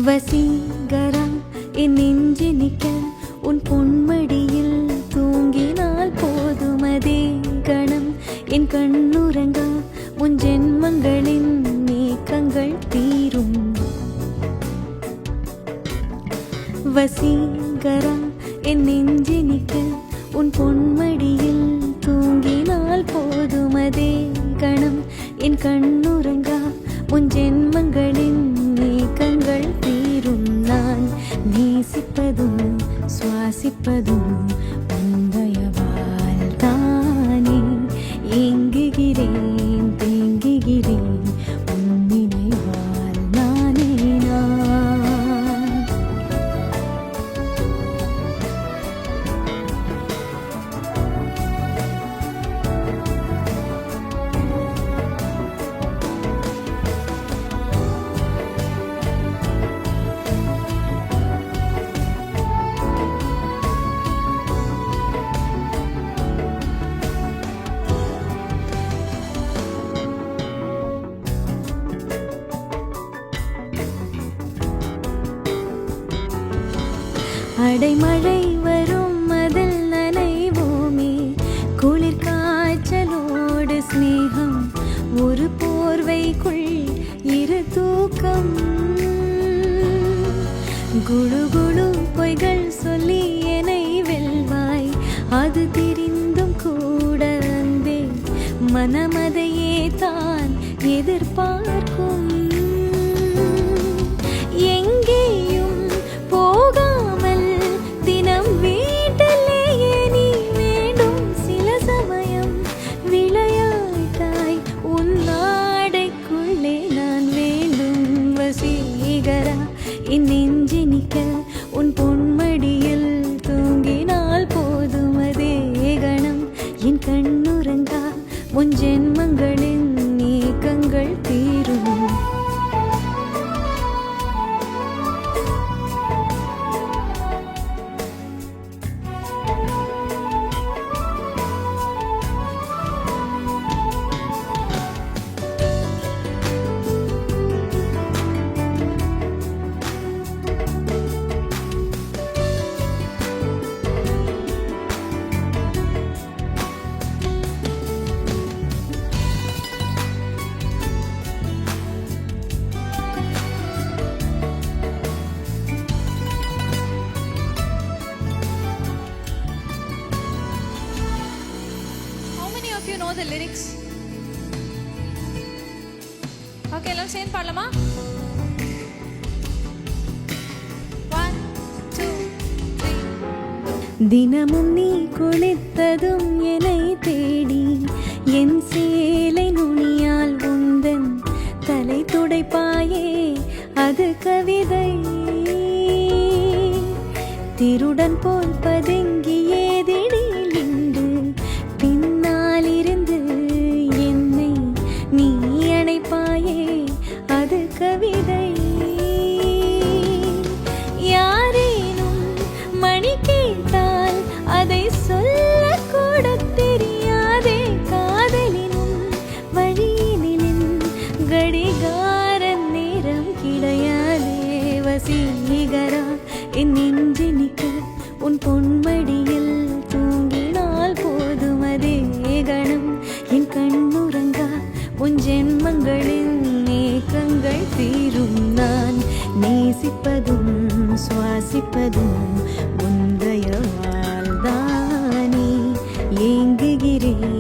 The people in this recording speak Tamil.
வசீகரா என் நெஞ்சு நிற்க உன் பொன்மடியில் தூங்கினால் போதுமதே கணம் என் கண்ணுறங்கா உன் ஜென்மங்களின் நீக்கங்கள் தீரும். வசீகரா என் நெஞ்சு நிற்க உன் பொன்மடியில் தூங்கினால் போதுமதே கணம் என் கண்ணுறங்கா உன் ஜென்மங்களின் நீக்கங்கள் தீரும். நான் நேசிப்பதும் சுவாசிப்பதும் உந்தயவால் தானே. ஏங்குகிறேன் தேங்குகிறேன் உன் நினைவால் நானே நான். அடைமழை வரும் அதில் நனைவோமே. குளிர் காய்ச்சலோடு ஸ்நேகம் ஒரு போர்வைக்குள் இரு தூக்கம். குழு குழு பொய்கள் சொல்லி என்னை வெல்வாய். அது தெரிந்தும் கூட அன்பே மனமதையே தான் எதிர்பார்க்கும். எங்கேயும் போகாமல் தினம் வீட்டிலேயே நீ வேண்டும். சில சமயம் விளையாட்டாய் உன் நாடைக்குள்ளே நான் வேண்டும். வசீகரா என் நெஞ்சு நிற்க உன் பொன்மடியில் தூங்கினால் போதுமதே கணம் என் கண்ணுறங்கா உன் ஜென்மங்களின் நீக்கங்கள் தீரும். You know the lyrics? Okay, let's sing பாடலாமா? 1 2 3. தினமும் நீ குளித்ததும் என்னை தேடி என் சேலை நுனியால் உந்தன் தலை துடைப்பாயே அது கவிதை. திருடன் போல் பதுங்கியே திடீர் என்று பின்னால் இருந்து என்னை நீ அணைப்பாயே அது கவிதை. யாரேனும் மணி கேட்டால் அதை சொல்லக்கூட தெரியாதே. காதலினும் வழியினின் கடிகார நேரம் கிடையாதே. வசீகரா என் நெஞ்சு நிற்க உன் பொன்மடியில் தூங்கினால் போதுமதே கணம் என் கண்ணுறங்கா உன் ஜென்மங்களின் நீக்கங்கள் தீரும். நான் நேசிப்பதும் சுவாசிப்பதும் உந்தயவால் தானே. ஏங்குகிறேன்